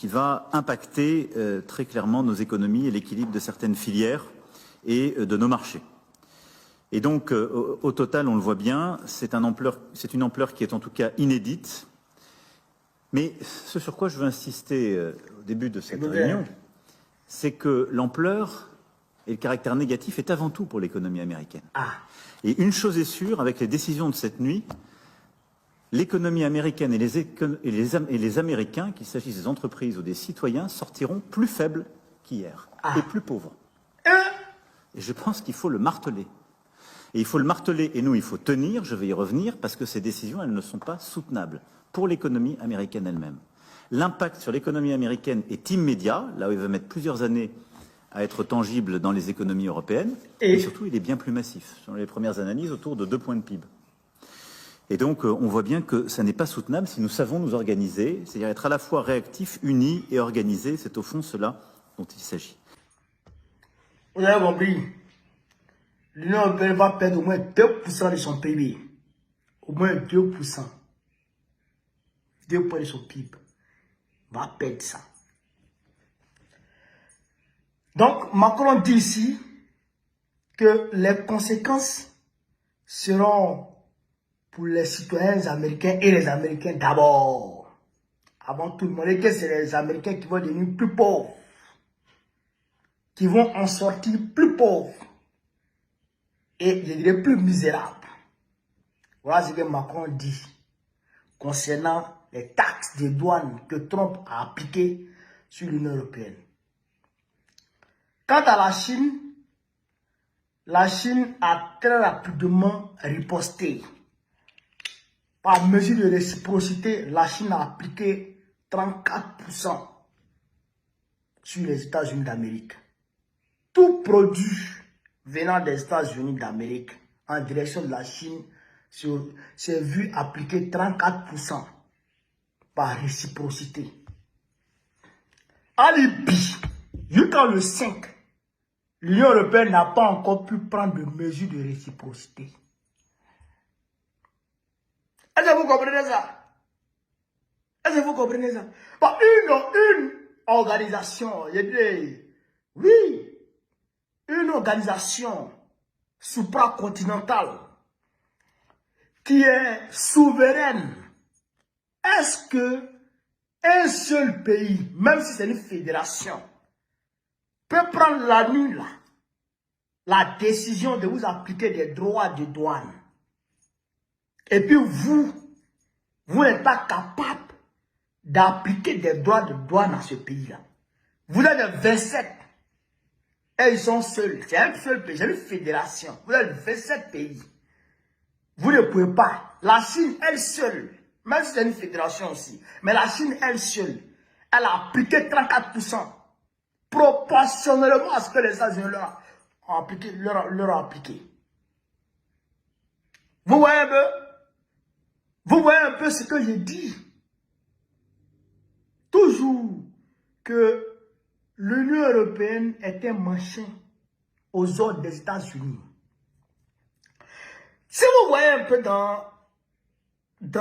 qui va impacter très clairement nos économies et l'équilibre de certaines filières et de nos marchés. Et donc, au total, on le voit bien, c'est une ampleur qui est en tout cas inédite. Mais ce sur quoi je veux insister au début de cette réunion, c'est que l'ampleur et le caractère négatif est avant tout pour l'économie américaine. Et une chose est sûre, avec les décisions de cette nuit, l'économie américaine et les Américains, qu'il s'agisse des entreprises ou des citoyens, sortiront plus faibles qu'hier et plus pauvres. Et je pense qu'il faut le marteler. Et il faut le marteler, et nous, il faut tenir, je vais y revenir, parce que ces décisions, elles ne sont pas soutenables pour l'économie américaine elle-même. L'impact sur l'économie américaine est immédiat, là où il va mettre plusieurs années à être tangible dans les économies européennes, et surtout, il est bien plus massif. Selon les premières analyses, autour de 2 points de PIB. Et donc, on voit bien que ça n'est pas soutenable si nous savons nous organiser, c'est-à-dire être à la fois réactifs, unis et organisés. C'est au fond cela dont il s'agit. Vous avez compris, l'Union européenne va perdre au moins 2% de son PIB. Au moins 2%. 2 points de son PIB. Va perdre ça. Donc, Macron dit ici que les conséquences seront pour les citoyens américains et les Américains d'abord. Avant tout le monde, et que c'est les Américains qui vont devenir plus pauvres. Qui vont en sortir plus pauvres. Et je dirais plus misérables. Voilà ce que Macron dit concernant les taxes de douane que Trump a appliquées sur l'Union européenne. Quant à la Chine a très rapidement riposté. Par mesure de réciprocité, la Chine a appliqué 34% sur les États-Unis d'Amérique. Tout produit venant des États-Unis d'Amérique en direction de la Chine s'est vu appliquer 34% par réciprocité. En Libye, jusqu'en le 5, l'Union européenne n'a pas encore pu prendre de mesures de réciprocité. Est-ce que vous comprenez ça? Est-ce que vous comprenez ça? Bon, une organisation, je dis, oui, une organisation supracontinentale qui est souveraine. Est-ce que un seul pays, même si c'est une fédération, peut prendre la nuit là, la décision de vous appliquer des droits de douane? Et puis vous n'êtes pas capable d'appliquer des droits de douane à ce pays-là. Vous êtes 27. Et ils sont seuls. C'est un seul pays, c'est une fédération. Vous êtes 27 pays. Vous ne pouvez pas. La Chine, elle seule, même si c'est une fédération aussi, mais la Chine, elle seule, elle a appliqué 34%. Proportionnellement à ce que les États-Unis leur ont appliqué. Vous voyez un peu? Vous voyez un peu ce que j'ai dit? Toujours que l'Union européenne est un machin aux ordres des États-Unis. Si vous voyez un peu dans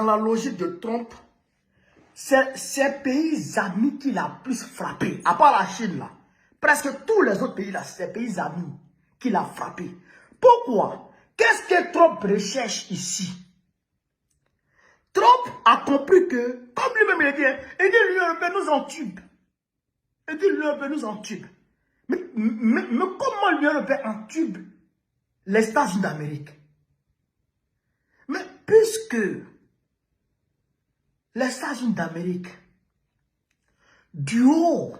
la logique de Trump, c'est ces pays amis qui l'a plus frappé, à part la Chine là. Presque tous les autres pays là, c'est ces pays amis qui l'a frappé. Pourquoi? Qu'est-ce que Trump recherche ici? Trump a compris que, comme lui-même il a dit, l'Union européenne nous entube. L'Union européenne nous entube. Mais comment l'Union européenne entube les États-Unis d'Amérique? Mais puisque les États-Unis d'Amérique, du haut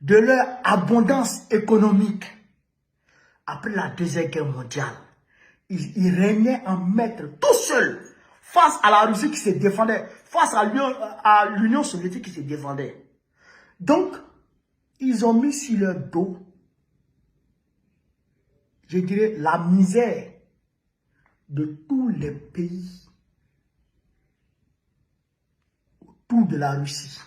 de leur abondance économique, après la Deuxième Guerre mondiale, ils régnaient en maître tout seuls face à la Russie qui se défendait, face à l'Union soviétique qui se défendait. Donc, ils ont mis sur leur dos, je dirais, la misère de tous les pays autour de la Russie.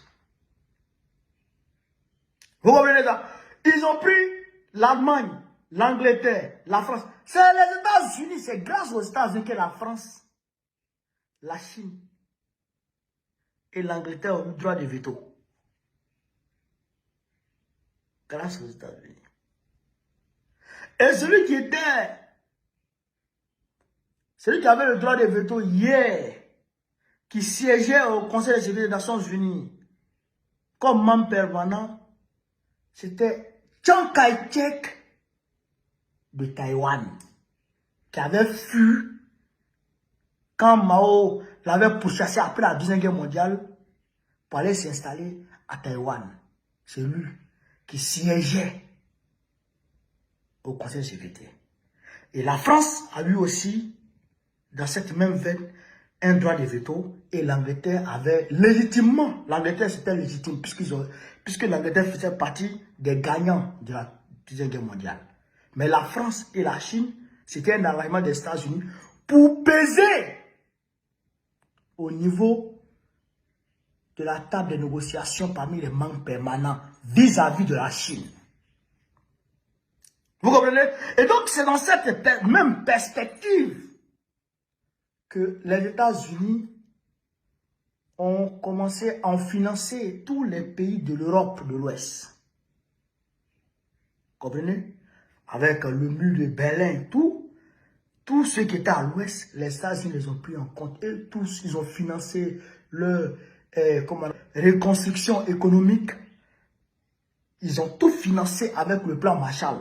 Vous comprenez ça? Ils ont pris l'Allemagne, l'Angleterre, la France. C'est les États-Unis, c'est grâce aux États-Unis que la France, la Chine et l'Angleterre ont eu droit de veto. grâce aux États-Unis. Et celui qui avait le droit de veto hier, qui siégeait au Conseil de sécurité des Nations Unies comme membre permanent, c'était Chiang Kai-shek de Taïwan, qui avait fui quand Mao l'avait pourchassé après la Deuxième Guerre mondiale pour aller s'installer à Taïwan. C'est lui qui siégeait au Conseil de sécurité. Et la France a eu aussi, dans cette même veine, un droit de veto, et l'Angleterre avait légitimement, l'Angleterre c'était légitime, puisque l'Angleterre faisait partie des gagnants de la Deuxième Guerre mondiale. Mais la France et la Chine, c'était un arrangement des États-Unis pour peser au niveau de la table de négociation parmi les membres permanents vis-à-vis de la Chine. Vous comprenez? Et donc c'est dans cette même perspective que les États-Unis ont commencé à en financer tous les pays de l'Europe de l'Ouest. Comprenez? Avec le mur de Berlin, tous ceux qui étaient à l'Ouest, les États-Unis les ont pris en compte. Et tous, ils ont financé leur reconstruction économique. Ils ont tout financé avec le plan Marshall.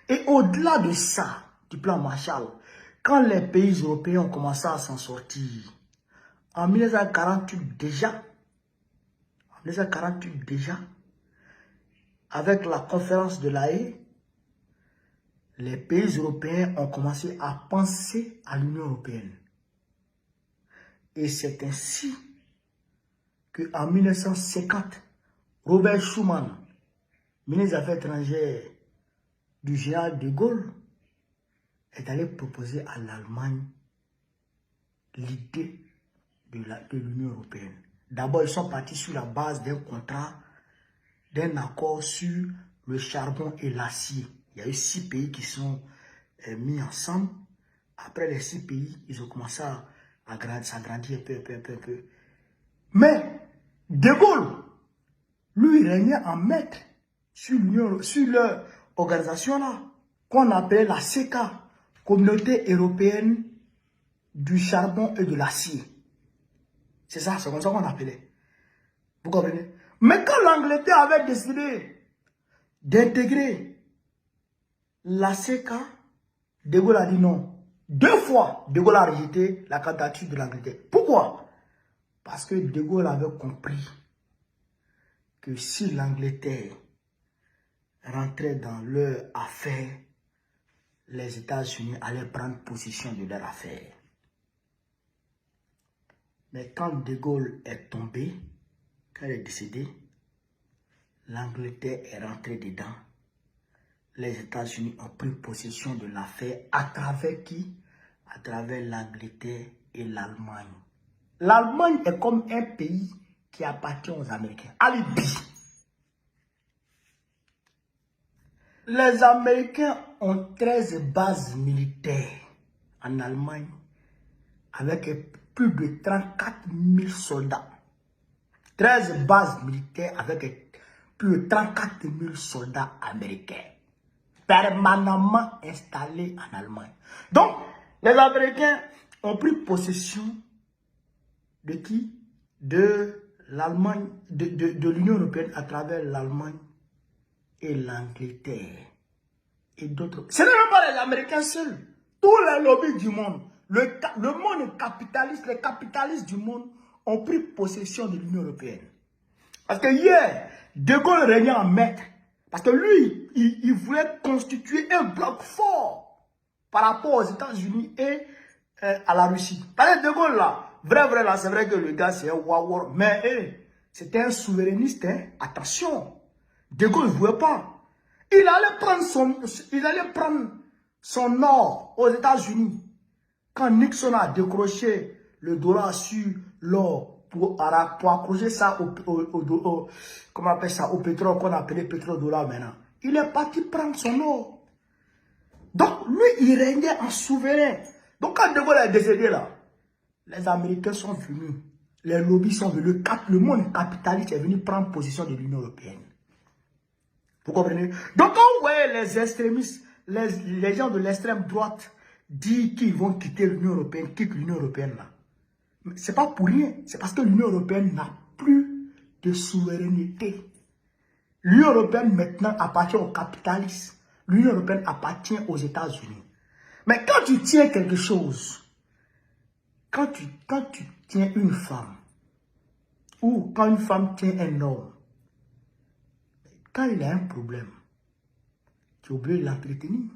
Et au-delà de ça, du plan Marshall, quand les pays européens ont commencé à s'en sortir, en 1948 déjà, avec la conférence de La Haye, les pays européens ont commencé à penser à l'Union européenne. Et c'est ainsi qu'en 1950, Robert Schuman, ministre des Affaires étrangères du général de Gaulle, est allé proposer à l'Allemagne l'idée de l'Union européenne. D'abord, ils sont partis sur la base d'un contrat, d'un accord sur le charbon et l'acier. Il y a eu 6 pays qui sont mis ensemble. Après les 6 pays, ils ont commencé à s'agrandir peu. Mais De Gaulle, lui, il régnait en maître sur leur organisation-là, qu'on appelait la CECA, Communauté européenne du charbon et de l'acier. C'est ça, c'est comme ça qu'on appelait. Vous comprenez? Mais quand l'Angleterre avait décidé d'intégrer la CECA, De Gaulle a dit non. 2 fois, De Gaulle a rejeté la candidature de l'Angleterre. Pourquoi? Parce que De Gaulle avait compris que si l'Angleterre rentrait dans leur affaire, les États-Unis allaient prendre position de leur affaire. Mais quand De Gaulle est tombé, quand il est décédé, l'Angleterre est rentrée dedans. Les États-Unis ont pris possession de l'affaire à travers qui? À travers l'Angleterre et l'Allemagne. L'Allemagne est comme un pays qui appartient aux Américains. Alibi. Les Américains ont 13 bases militaires en Allemagne avec plus de 34 000 soldats. 13 bases militaires avec plus de 34 000 soldats américains permanemment installés en Allemagne. Donc, les Américains ont pris possession de qui? De l'Allemagne, de l'Union européenne à travers l'Allemagne et l'Angleterre et d'autres. Ce n'est même pas les Américains seuls. Tous les lobbies du monde, le monde capitaliste, les capitalistes du monde ont pris possession de l'Union européenne. Parce que hier, De Gaulle régnait en maître. Parce que lui, il voulait constituer un bloc fort par rapport aux États-Unis et à la Russie. Parce que De Gaulle là, vrai là, c'est vrai que le gars c'est un war, mais c'était un souverainiste, hein. Attention. De Gaulle ne voulait pas. Il allait prendre son nord aux États-Unis. Quand Nixon a décroché le dollar sur l'or pour accrocher ça comment on appelle ça, au pétrole qu'on appelait pétrodollar maintenant, il est parti prendre son or. Donc lui, il régnait en souverain. Donc quand De Gaulle est décédé là, les Américains sont venus, les lobbies sont venus, le monde capitaliste est venu prendre position de l'Union européenne. Vous comprenez? Donc, quand vous voyez les extrémistes, les gens de l'extrême droite dire qu'ils vont quitter l'Union européenne, quittent l'Union européenne là. C'est pas pour rien. C'est parce que l'Union européenne n'a plus de souveraineté. L'Union européenne maintenant appartient aux capitalistes. L'Union européenne appartient aux États-Unis. Mais quand tu tiens quelque chose, quand tu tiens une femme, ou quand une femme tient un homme, quand il a un problème, tu oublies de l'entretenir.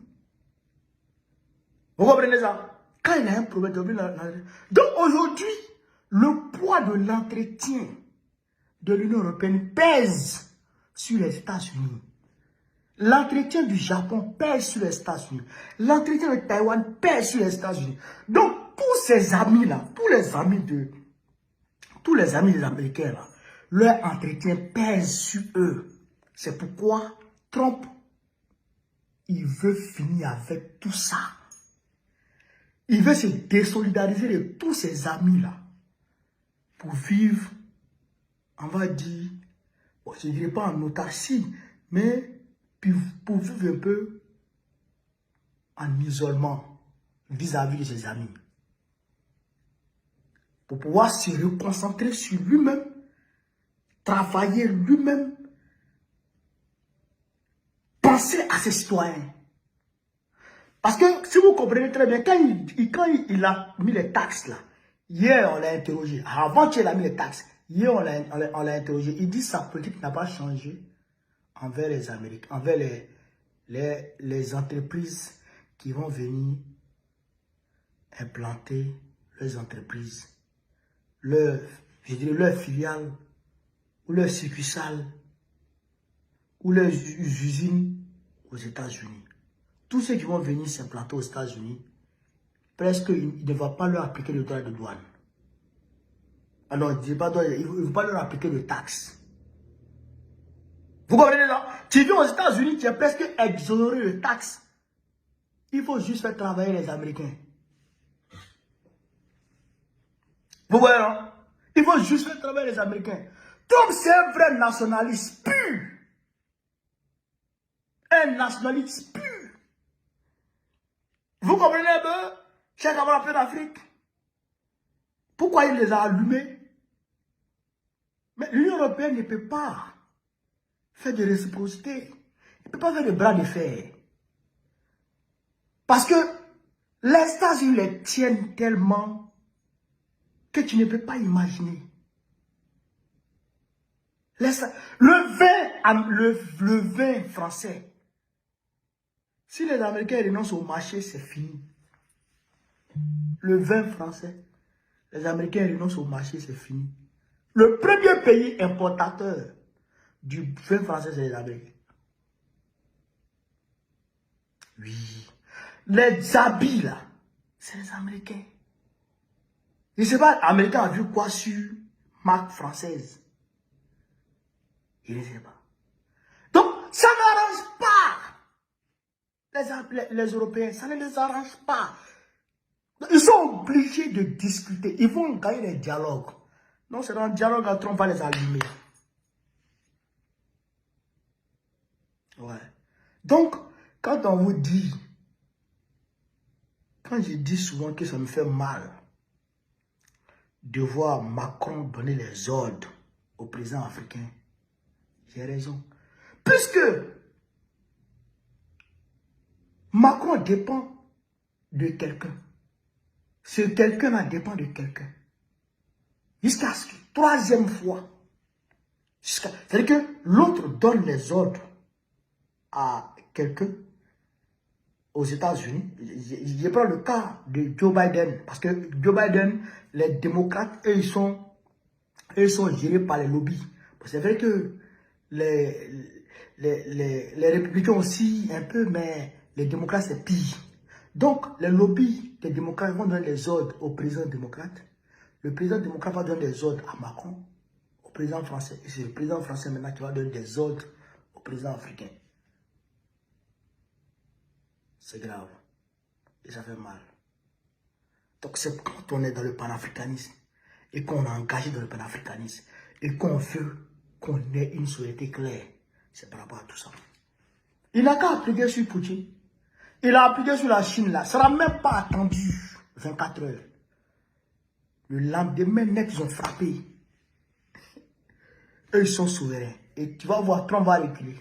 Vous comprenez ça? Quand il a un problème, tu oublies de l'entretenir. Donc aujourd'hui, le poids de l'entretien de l'Union européenne pèse sur les États-Unis. L'entretien du Japon pèse sur les États-Unis. L'entretien de Taïwan pèse sur les États-Unis. Donc, tous ces amis-là, tous les amis des Américains, là, leur entretien pèse sur eux. C'est pourquoi Trump, il veut finir avec tout ça. Il veut se désolidariser de tous ses amis-là pour vivre, on va dire, bon, je ne dirais pas en autarcie, mais pour vivre un peu en isolement vis-à-vis de ses amis. Pour pouvoir se reconcentrer sur lui-même, travailler lui-même, penser à ses citoyens. Parce que si vous comprenez très bien, quand il a mis les taxes là, hier on l'a interrogé, avant-hier il a mis les taxes, hier on l'a interrogé, il dit que sa politique n'a pas changé envers les Américains, envers les entreprises qui vont venir implanter leurs entreprises, je dirais leurs filiales, ou leurs succursales, ou leurs usines aux États-Unis. Tous ceux qui vont venir s'implanter aux États-Unis, presque il ne va pas leur appliquer le droit de douane. Alors, il ne va pas leur appliquer de taxes. Vous comprenez ça? Tu viens aux États-Unis, tu es presque exonéré de taxes. Il faut juste faire travailler les Américains. Vous voyez, non? Il faut juste faire travailler les Américains. Trump, c'est un vrai nationaliste pur. Un nationaliste pur. Vous comprenez un peu? Cheikh Amara fait d'Afrique. Pourquoi il les a allumés? Mais l'Union européenne ne peut pas faire de réciprocité. Il ne peut pas faire de bras de fer. Parce que les États-Unis les tiennent tellement que tu ne peux pas imaginer. Le vin français, si les Américains renoncent au marché, c'est fini. Le vin français, les Américains renoncent au marché, c'est fini. Le premier pays importateur du vin français, c'est les Américains. Oui. Les habits, là, c'est les Américains. Je ne sais pas, l'Américain a vu quoi sur marque française? Je ne sais pas. Donc, ça n'arrange pas les Européens, ça ne les arrange pas. Ils sont obligés de discuter. Ils vont gagner des dialogues. Non, c'est dans le dialogue que Trump va les allumer. Ouais. Donc, quand on vous dit, quand je dis souvent que ça me fait mal de voir Macron donner les ordres au président africain, j'ai raison. Puisque Macron dépend de quelqu'un. Ce quelqu'un-là dépend de quelqu'un. Jusqu'à ce que, troisième fois, c'est-à-dire que l'autre donne les ordres à quelqu'un aux États-Unis. Je prends le cas de Joe Biden. Parce que Joe Biden, les démocrates, eux, ils sont gérés par les lobbies. C'est vrai que les républicains aussi, un peu, mais les démocrates, c'est pire. Donc, les lobbies des démocrates vont donner les ordres au président démocrate. Le président démocrate va donner des ordres à Macron, au président français. Et c'est le président français maintenant qui va donner des ordres au président africain. C'est grave. Et ça fait mal. Donc, c'est quand on est dans le panafricanisme et qu'on est engagé dans le panafricanisme et qu'on veut qu'on ait une souveraineté claire. C'est par rapport à tout ça. Il n'a qu'à appliquer sur Poutine. Il a appliqué sur la Chine là. Ça n'a même pas attendu 24 heures. Le lendemain net, ils ont frappé. Eux, ils sont souverains. Et tu vas voir, Trump va reculer.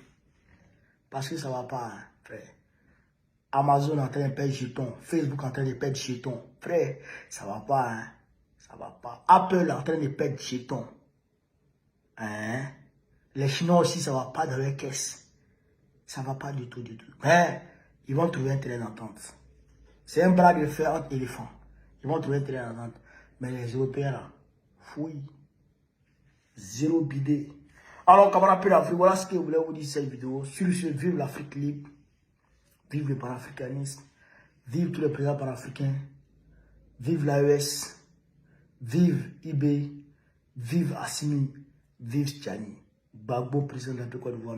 Parce que ça ne va pas, hein, frère. Amazon est en train de perdre jetons. Facebook est en train de perdre jetons. Frère, ça ne va pas, hein. Ça va pas. Apple est en train de perdre jetons. Hein? Les Chinois aussi, ça ne va pas dans leur caisse. Ça ne va pas du tout, du tout. Mais ils vont trouver un terrain d'entente. C'est un bras de fer entre éléphants. Ils vont trouver un terrain d'entente. Mais les Européens, là, fouille. Zéro bidé. Alors, camarades d'Afrique, voilà ce que je voulais vous dire cette vidéo. Sur ce, vive l'Afrique libre. Vive le panafricanisme. Vive tous les présidents panafricains. Vive l'AES. Vive IB. Vive Assimi. Vive Tchani. Gbagbo, président de la Côte d'Ivoire.